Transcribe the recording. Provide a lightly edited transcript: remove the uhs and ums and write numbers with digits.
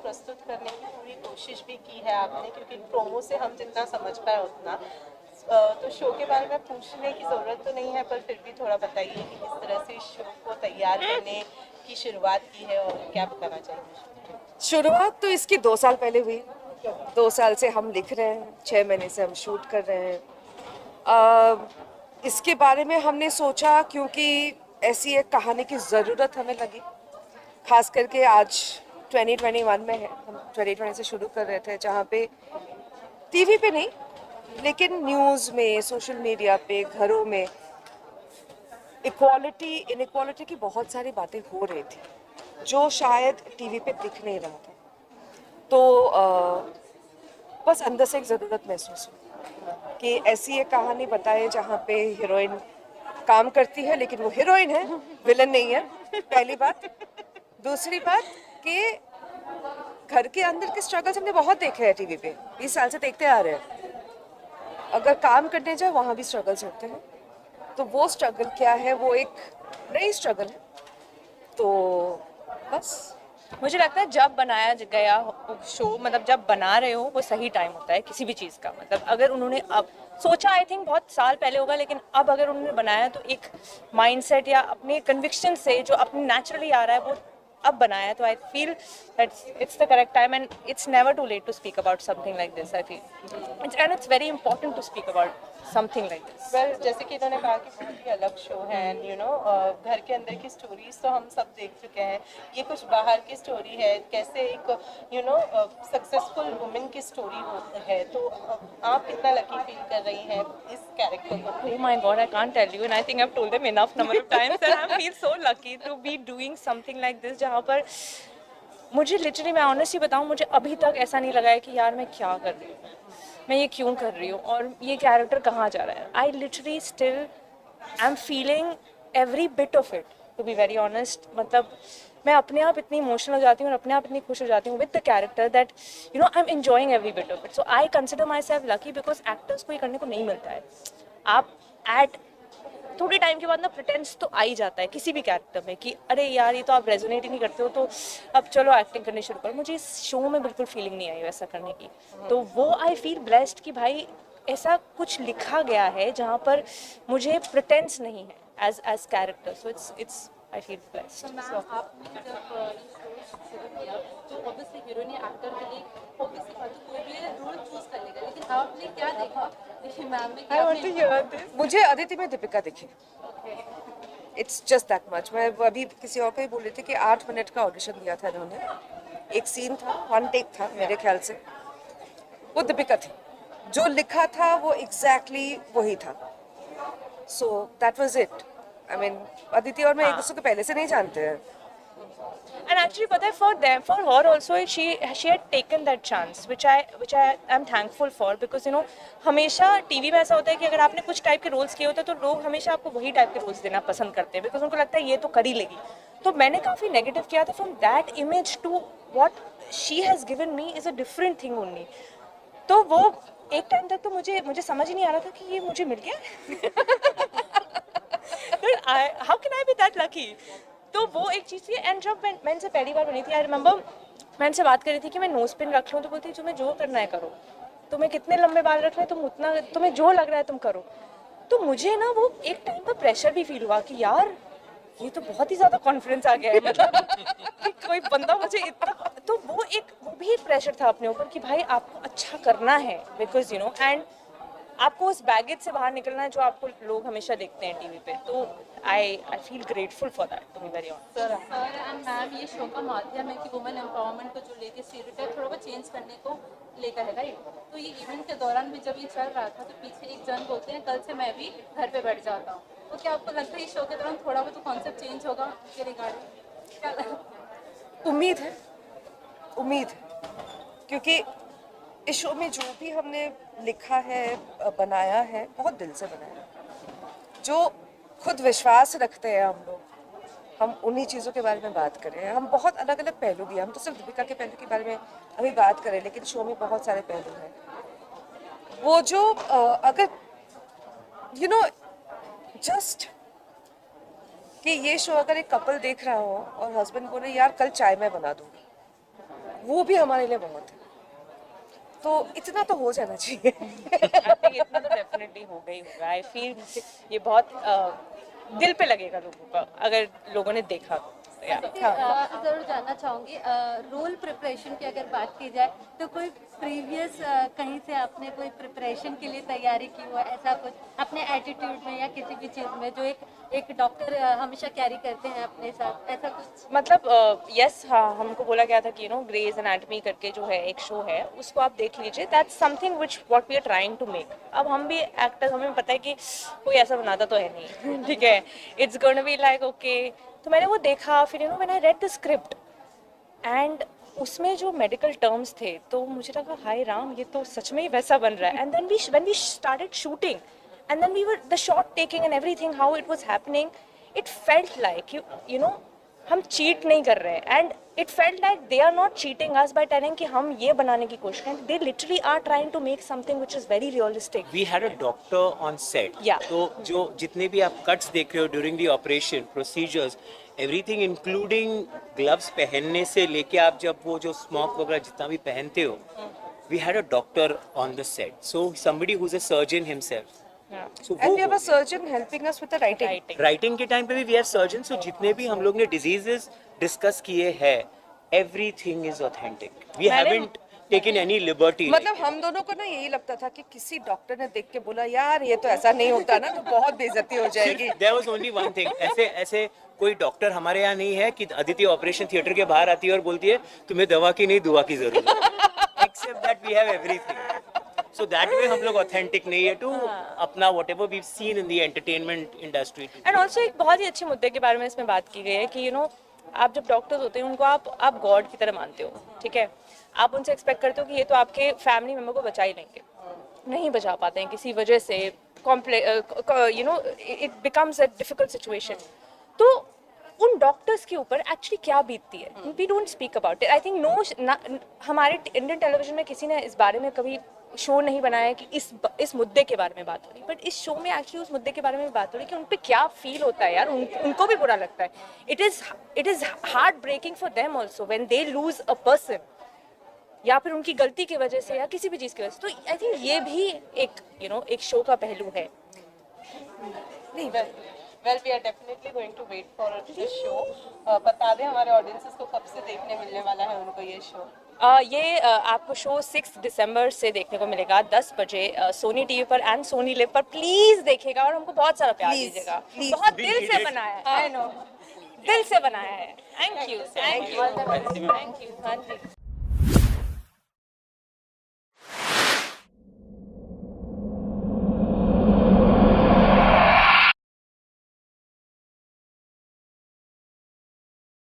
प्रस्तुत करने की पूरी कोशिश भी की है आपने, क्योंकि प्रोमो से हम जितना समझ पाए उतना। तो शो के बारे में पूछने की ज़रूरत तो नहीं है, पर फिर भी थोड़ा बताइए कि किस तरह से इस शो को तैयार करने की शुरुआत की है और क्या बताना चाहिए। शुरुआत तो इसकी 2 साल पहले हुई। 2 साल से हम लिख रहे हैं, 6 महीने से हम शूट कर रहे हैं। इसके बारे में हमने सोचा क्योंकि ऐसी एक कहानी की ज़रूरत हमें लगी, खास करके आज 2021 में है। हम 2020 से शुरू कर रहे थे, जहाँ पे टीवी पे नहीं लेकिन न्यूज़ में, सोशल मीडिया पे, घरों में इनइक्वालिटी की बहुत सारी बातें हो रही थी जो शायद टीवी पे दिख नहीं रहा था। तो बस अंदर से एक ज़रूरत महसूस हुई कि ऐसी एक कहानी बताए जहाँ पे हीरोइन काम करती है लेकिन वो हीरोइन है, विलन नहीं है। पहली बात। दूसरी बात कि घर के अंदर के स्ट्रगल्स हमने बहुत देखे हैं टीवी पे, 20 साल से देखते आ रहे हैं। अगर काम करने जाए वहाँ भी स्ट्रगल्स होते हैं, तो वो स्ट्रगल क्या है, वो एक नई स्ट्रगल है। तो बस मुझे लगता है जब बनाया गया शो, मतलब जब बना रहे हो वो सही टाइम होता है किसी भी चीज़ का। मतलब अगर उन्होंने अब सोचा, आई थिंक बहुत साल पहले होगा, लेकिन अब अगर उन्होंने बनाया तो एक माइंडसेट या अपने कन्विक्शन से जो अपने नेचुरली आ रहा है वो अब बनाया, तो I feel that it's the correct time and it's never too late to speak about something like this. I feel and it's very important to speak about something like this. Well, जैसे कि इन्होंने कहा कि बहुत ही अलग show है, and घर के अंदर की स्टोरीज तो हम सब देख चुके हैं, ये कुछ बाहर की स्टोरी है, कैसे एक सक्सेसफुल वुमेन की स्टोरी है। तो आप कितना लकी फील कर रही हैं इस कैरेक्टर को? Oh my God, I can't tell you, and I think I've told them enough number of times that I feel so lucky to be doing something like this, जहाँ पर मुझे literally, मैं honestly बताऊँ, मुझे अभी तक ऐसा नहीं लगा है कि यार मैं क्या कर रही हूँ, मैं ये क्यों कर रही हूँ और ये कैरेक्टर कहाँ जा रहा है। I literally still I am feeling every bit of it, to be very honest. मतलब मैं अपने आप इतनी इमोशनल हो जाती हूँ और अपने आप इतनी खुश हो जाती हूँ with the character that I am enjoying every bit of it. So I consider my self lucky, because actors को ये करने को नहीं मिलता है। आप एट थोड़े टाइम के बाद ना प्रिटेंस तो आ ही जाता है किसी भी कैरेक्टर में कि अरे यार ये तो आप रेजोनेट ही नहीं करते हो, तो अब चलो एक्टिंग करनी शुरू करो। मुझे इस शो में बिल्कुल फीलिंग नहीं आई वैसा करने की, तो वो आई फील ब्लेस्ड कि भाई ऐसा कुछ लिखा गया है जहाँ पर मुझे प्रिटेंस नहीं है as character. So it's I feel blessed. आपने जब ये शो शुरू किया तो ऑब्वियसली हीरोइन या एक्टर के लिए ऑब्वियसली बात है, कोई भी रोल चूज कर लेगा, लेकिन आपने क्या देखा मैम में कि आपने मुझे अदिति में दीपिका दिखी। It's just that much. मैं अभी किसी और को ही बोल रही थी कि 8 मिनट का ऑडिशन दिया था इन्होंने, एक सीन था, 1 टेक था मेरे ख्याल से, वो दीपिका थी। जो लिखा था वो एग्जैक्टली वही था। So that was it. I mean Aditi और मैं एक दूसरे को पहले से नहीं जानते हैं। And actually, पता है, for her also, she had taken that chance, which I am thankful for, because हमेशा टीवी में ऐसा होता है कि अगर आपने कुछ टाइप के रोल्स किए होते हैं तो लोग हमेशा आपको वही टाइप के रोल्स देना पसंद करते हैं, बिकॉज उनको लगता है ये तो कर ही लेगी। तो मैंने काफ़ी नेगेटिव किया था, from that image to what she has given me is a different thing only. तो वो एक टाइम तक तो मुझे समझ ही नहीं आ रहा था कि ये मुझे मिल गया। How can I be that lucky? तो वो एक चीज़ थी। एंड जब मैं इनसे पहली बार बनी थी, आई रिमेंबर मैं इनसे बात कर रही थी कि मैं नोज पिन रख लूँ, तो बोलती तुम्हें जो करना है करो, तुम्हें कितने लंबे बाल रखने हैं तुम उतना, तुम्हें जो लग रहा है तुम करो। तो मुझे ना वो एक टाइम पर प्रेशर भी फील हुआ कि यार ये तो बहुत ही ज़्यादा कॉन्फिडेंस आ गया है, मतलब कि कोई बंदा मुझे इतना, तो वो भी एक प्रेशर था अपने ऊपर कि भाई आपको अच्छा करना है, बिकॉज एंड आपको उस बैगेज से बाहर निकलना है जो आपको लोग हमेशा देखते हैं टीवी पे। तो I feel grateful for that, to be very honest. Sir and ma'am, ये शो का माध्यम है कि वुमेन एम्पावरमेंट को जो लेके स्टीरियोटाइप थोड़ा बहुत चेंज करने को लेकर है, राइट? तो ये इवेंट के दौरान भी जब ये चल रहा था तो पीछे एक जन बोलते हैं कल से मैं भी घर पे बैठ जाता हूँ, तो क्या आपको लगता है इस शो के दौरान थोड़ा बहुत कॉन्सेप्ट चेंज होगा उसके रिगार्डिंग? क्या लगता है? उम्मीद है क्योंकि इस शो में जो भी हमने लिखा है, बनाया है, बहुत दिल से बनाया है। जो खुद विश्वास रखते हैं हम उन्हीं चीज़ों के बारे में बात करें। हम बहुत अलग अलग पहलू भी हैं, हम तो सिर्फ दीपिका के पहलू के बारे में अभी बात करें, लेकिन शो में बहुत सारे पहलू हैं। वो जो अगर जस्ट कि ये शो अगर एक कपल देख रहा हो और हस्बैंड बोले यार कल चाय मैं बना दूंगी, वो भी हमारे लिए बहुत है। तो इतना तो हो जाना चाहिए। आई थिंक इतना तो डेफिनेटली होगा ही होगा। आई फील ये बहुत दिल पे लगेगा लोगों का अगर लोगों ने देखा तो। या ज़रूर जानना चाहूँगी रोल प्रिपरेशन की अगर बात की जाए तो कोई प्रीवियस कहीं से आपने कोई प्रिपरेशन के लिए तैयारी की हो, ऐसा कुछ अपने एटीट्यूड में या किसी भी चीज़ में जो एक डॉक्टर हमेशा कैरी करते हैं अपने साथ, ऐसा कुछ? मतलब यस हाँ, हमको बोला गया था कि ग्रेज एनाटमी करके जो है एक शो है उसको आप देख लीजिए, that's something which what we are trying to make. अब हम भी एक्टर्स, हमें पता है कि कोई ऐसा बनाता तो है नहीं, ठीक है, it's gonna be like okay. तो मैंने वो देखा, फिर when I read the script and उसमें जो मेडिकल टर्म्स थे तो मुझे लगा हाय राम, ये तो सच में ही वैसा बन रहा है। And then when we started shooting and then we were the shot taking and everything, how it was happening, it felt like you know हम cheat नहीं कर रहे हैं, and it felt like they are not cheating us by telling कि हम ये बनाने की कोशिश करें, they literally are trying to make something which is very realistic. We had a doctor on set. Yeah. तो जो जितने भी आप cuts देख रहे हो during the operation procedures, everything including gloves पहनने से लेके आप जब वो जो smock वगैरह जितना भी पहनते हो, we had a doctor on the set, so somebody who's a surgeon himself. Yeah. So And we have a surgeon helping us with the writing. Writing के टाइम पे भी वी आर सर्जन, सो जितने भी हम लोग ने डिजीजेस डिस्कस किए हैं, everything is authentic, we haven't taken any liberty. मतलब हम दोनों को ना यही लगता था कि किसी डॉक्टर ने देख के बोला यार ये तो ऐसा नहीं होता ना, तो बहुत बेइज्जती हो जाएगी। There was only one thing, ऐसे कोई डॉक्टर हमारे यहाँ नहीं है कि अदिति ऑपरेशन थिएटर के बाहर आती है और बोलती है तुम्हें दवा की नहीं दुआ की जरूरत है, except that we have everything. So that way हम लोग authentic नहीं है to अपना whatever we've seen in the entertainment industry. And also एक बहुत ही अच्छे मुद्दे के बारे में इसमें बात की गई है कि आप जब डॉक्टर्स होते हैं उनको आप गॉड की तरह मानते हो, ठीक है, आप उनसे एक्सपेक्ट करते हो कि ये तो आपके फैमिली मेम्बर को बचा ही लेंगे, नहीं बचा पाते हैं किसी वजह से, it becomes a difficult situation. तो उन डॉक्टर्स के ऊपर एक्चुअली क्या बीतती है, we don't speak about it. I think हमारे इंडियन टेलीविजन में किसी ने इस बारे में कभी शो नहीं बनाया कि इस मुद्दे के बारे में बात हो रही, बट इस शो में एक्चुअली उस मुद्दे के बारे में बात हो रही कि उन पे क्या फील होता है यार, उनको भी बुरा लगता है। It is heartbreaking for them also when they lose a person, या फिर उनकी गलती की वजह से या किसी भी चीज़ की वजह से। तो आई थिंक ये भी एक शो का पहलू है। नहीं, Well, we are definitely going to wait for this show. बता दें हमारे ऑडियंसेस को कब से देखने मिलने वाला है उनको ये शो। ये आपको शो 6 दिसंबर से देखने को मिलेगा 10 बजे सोनी टीवी पर एंड सोनी लिव पर। प्लीज देखिएगा और हमको बहुत सारा प्यार Please, दीजिएगा, please. बहुत दिल से बनाया है, आई नो, दिल से बनाया है। Thank you, thank you, thank you, हाँ जी।